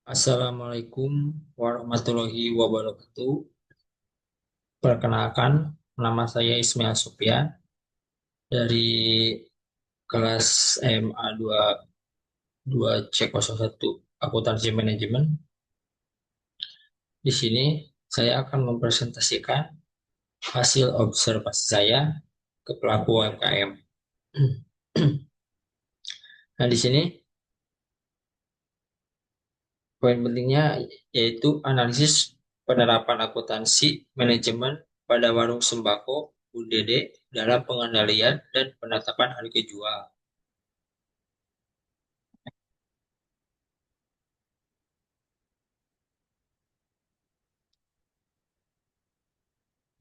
Assalamualaikum warahmatullahi wabarakatuh. Perkenalkan, nama saya Ismail Sopian dari kelas MA 2 C01 Akuntansi Manajemen. Di sini saya akan mempresentasikan hasil observasi saya ke pelaku UMKM. Nah, di sini poin pentingnya yaitu analisis penerapan akuntansi manajemen pada warung sembako UDD dalam pengendalian dan penetapan harga jual.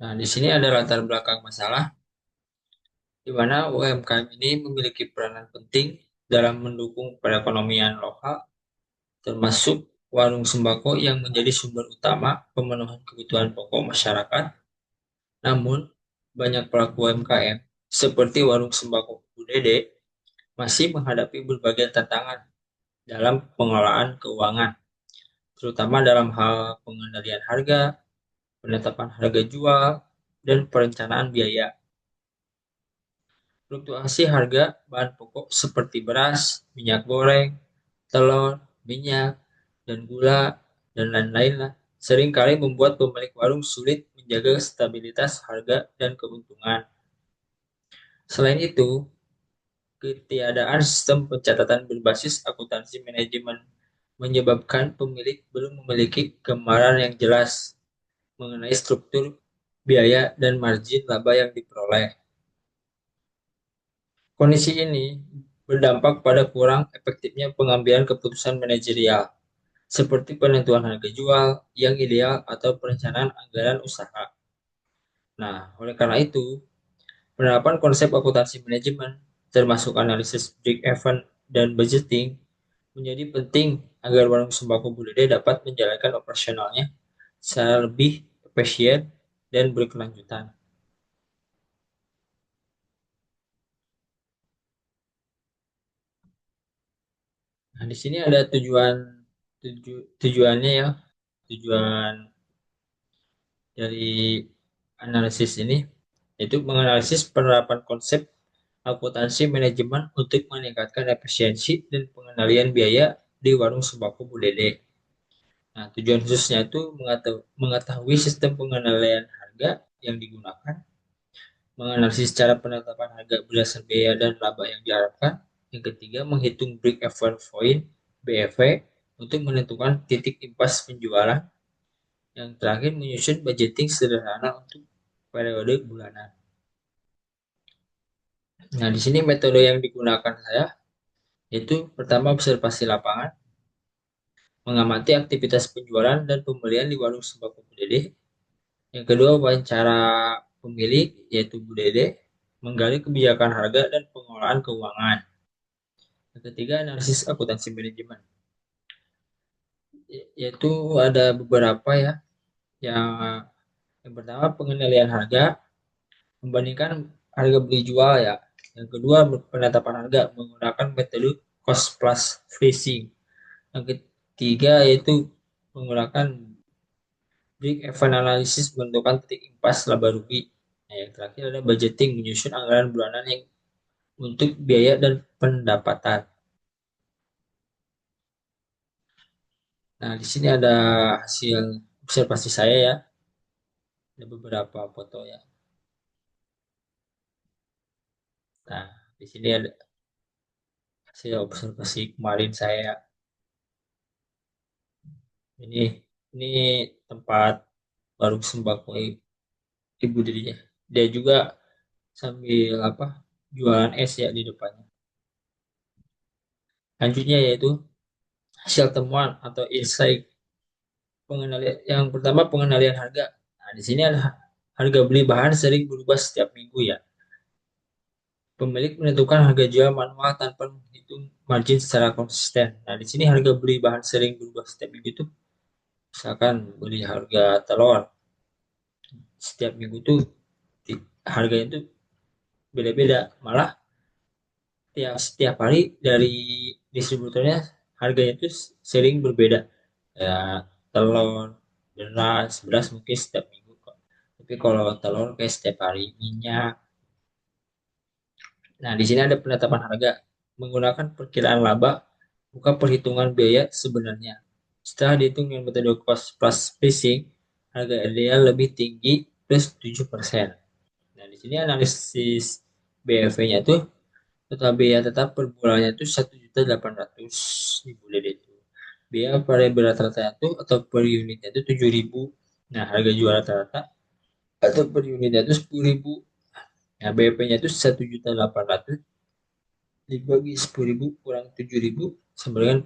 Nah, di sini ada latar belakang masalah di mana UMKM ini memiliki peranan penting dalam mendukung perekonomian lokal, termasuk warung sembako yang menjadi sumber utama pemenuhan kebutuhan pokok masyarakat. Namun, banyak pelaku UMKM seperti warung sembako UDD masih menghadapi berbagai tantangan dalam pengelolaan keuangan, terutama dalam hal pengendalian harga, penetapan harga jual, dan perencanaan biaya. Fluktuasi harga bahan pokok seperti beras, minyak goreng, telur, minyak, dan gula, dan lain-lain seringkali membuat pemilik warung sulit menjaga stabilitas harga dan keuntungan. Selain itu, ketiadaan sistem pencatatan berbasis akuntansi manajemen menyebabkan pemilik belum memiliki gambaran yang jelas mengenai struktur biaya dan margin laba yang diperoleh. Kondisi ini berdampak pada kurang efektifnya pengambilan keputusan manajerial, seperti penentuan harga jual yang ideal atau perencanaan anggaran usaha. Nah, oleh karena itu, penerapan konsep akuntansi manajemen, termasuk analisis break-even dan budgeting, menjadi penting agar warung sembako budaya dapat menjalankan operasionalnya secara lebih efisien dan berkelanjutan. Nah, di sini ada tujuannya ya, tujuan dari analisis ini, yaitu menganalisis penerapan konsep akuntansi manajemen untuk meningkatkan efisiensi dan pengendalian biaya di warung sembako Budede. Nah, tujuan khususnya itu mengetahui sistem pengendalian harga yang digunakan, menganalisis cara penetapan harga berdasar biaya dan laba yang diharapkan. Yang ketiga, menghitung break-even point (BEV) untuk menentukan titik impas penjualan. Yang terakhir, menyusun budgeting sederhana untuk periode bulanan. Nah, di sini metode yang digunakan saya yaitu pertama observasi lapangan, mengamati aktivitas penjualan dan pembelian di warung sembako Budede. Yang kedua, wawancara pemilik yaitu Budede, menggali kebijakan harga dan pengelolaan keuangan. Yang ketiga, analisis akuntansi manajemen, yaitu ada beberapa ya. Yang yang pertama pengendalian harga, membandingkan harga beli jual ya. Yang kedua, penetapan harga menggunakan metode cost plus facing. Yang ketiga yaitu menggunakan break even analysis menentukan titik impas laba rugi. Nah, yang terakhir ada budgeting menyusun anggaran bulanan yang untuk biaya dan pendapatan. Nah, di sini ada hasil observasi saya ya. Ada beberapa foto ya. Nah, di sini ada hasil observasi kemarin saya. Ini ini tempat warung sembako ibu dirinya. Dia juga sambil apa jualan es ya di depannya. Lanjutnya yaitu hasil temuan atau insight pengendalian. Yang pertama pengendalian harga. Nah, di sini ada harga beli bahan sering berubah setiap minggu ya. Pemilik menentukan harga jual manual tanpa menghitung margin secara konsisten. Nah, di sini harga beli bahan sering berubah setiap minggu itu misalkan beli harga telur setiap minggu tuh harganya itu beda-beda. Malah setiap hari dari distributornya harganya itu sering berbeda. Ya, telur, beras mungkin setiap minggu kok. Tapi kalau telur kayak setiap hari, minyak. Nah, di sini ada penetapan harga menggunakan perkiraan laba, bukan perhitungan biaya sebenarnya. Setelah dihitung dengan metode cost plus pricing, harga ideal lebih tinggi plus 7%. Nah, di sini analisis BFV-nya tuh total biaya tetap per bulannya itu 1.800.000 itu. Biaya variabel rata-rata itu atau per unitnya itu 7.000. Nah, harga jual rata-rata atau per unitnya itu 10.000. Nah, BEP-nya itu 1.800.000 dibagi 10.000 kurang 7.000 sama dengan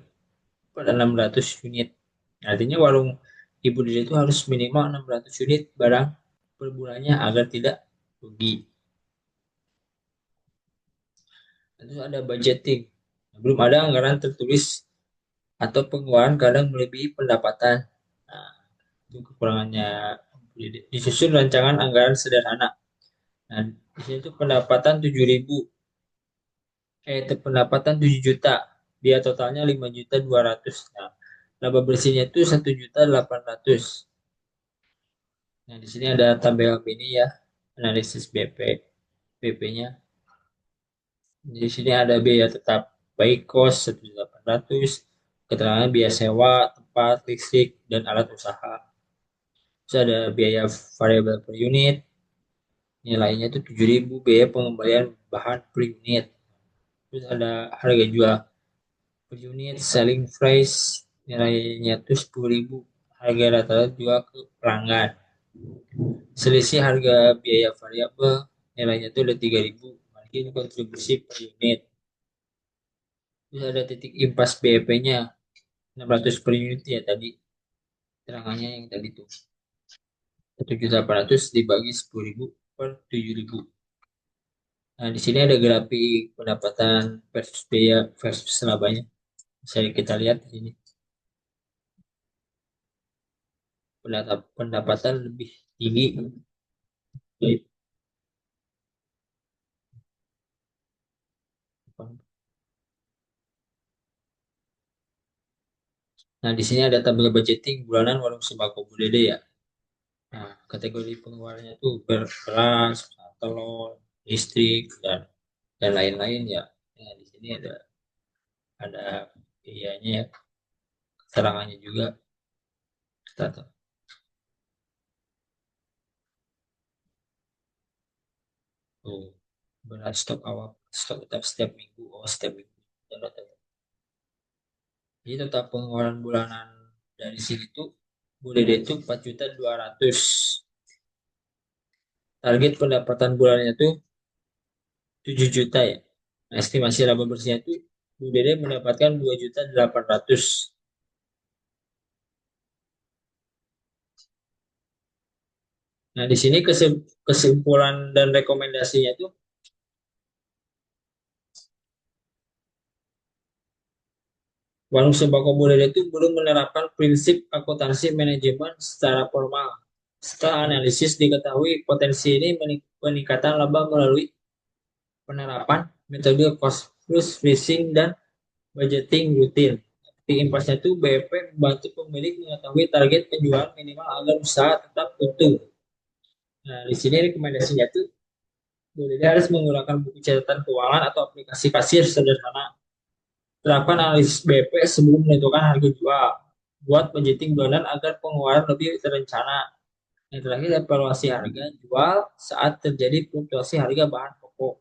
per 600 unit. Artinya warung ibu diri itu harus minimal 600 unit barang per bulannya agar tidak rugi. Terus ada budgeting. Belum ada anggaran tertulis atau pengeluaran kadang melebihi pendapatan. Nah, itu kekurangannya. Disusun rancangan anggaran sederhana. Nah, di sini tuh pendapatan 7.000, itu pendapatan 7 juta. Dia totalnya 5.200.000. Nah, laba bersihnya itu 1.800.000. Nah, di sini ada tabel ini ya, analisis BP-nya. Di sini ada biaya tetap baik kos 1.800.000, keterangan biaya sewa, tempat, listrik, dan alat usaha. Terus ada biaya variabel per unit, nilainya itu 7.000, biaya pengembalian bahan per unit. Terus ada harga jual per unit, selling price, nilainya itu 10.000, harga rata-rata jual ke pelanggan. Selisih harga biaya variabel, nilainya itu udah 3.000, margin kontribusi per unit. Terus ada titik impas BEP-nya 600 per unit ya tadi, terangannya yang tadi tuh. 1.800.000 dibagi 10.000 per 7.000. Nah, di sini ada grafik pendapatan versus biaya versus labanya. Bisa kita lihat di sini. Pendapatan lebih tinggi. Nah, di sini ada tabel budgeting bulanan warung sembako Budede ya. Nah, kategori pengeluarannya tuh beras, telur, listrik, dan lain-lain ya. Nah, di sini ada biayanya ya, keterangannya juga. Kita tuh beras stok awal, stok tetap setiap minggu, oh setiap minggu. Jadi total pengeluaran bulanan dari sini tuh Budede itu 4.200.000. Target pendapatan bulannya tuh 7 juta ya. Nah, estimasi laba bersihnya itu Bu Dede mendapatkan 2.800.000. Nah, di sini kesimpulan dan rekomendasinya itu warung sembako Bu Dede itu belum menerapkan prinsip akuntansi manajemen secara formal. Setelah analisis diketahui potensi ini peningkatan laba melalui penerapan metode cost plus phishing dan budgeting rutin. Di impasnya itu BP membantu pemilik mengetahui target penjualan minimal agar usaha tetap untung. Nah, di sini rekomendasinya itu Jadi harus menggunakan buku catatan keuangan atau aplikasi kasir sederhana. Terapkan analisis BP sebelum menentukan harga jual. Buat budgeting bulanan agar pengeluaran lebih terencana. Yang terakhir, evaluasi harga jual saat terjadi fluktuasi harga bahan pokok.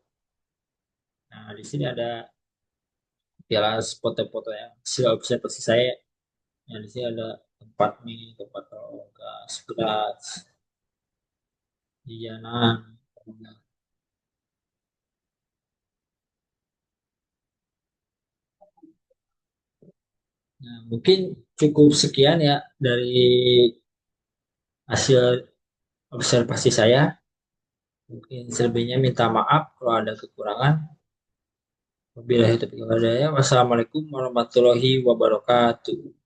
Nah, di sini ada jelas foto-foto yang hasil observasi saya. Nah, di sini ada tempat mie, tempat gas, beras, jajanan. Nah, mungkin cukup sekian ya dari hasil observasi saya. Mungkin selebihnya minta maaf kalau ada kekurangan. Wabillahi taufiq wal hidayah. Wassalamualaikum warahmatullahi wabarakatuh.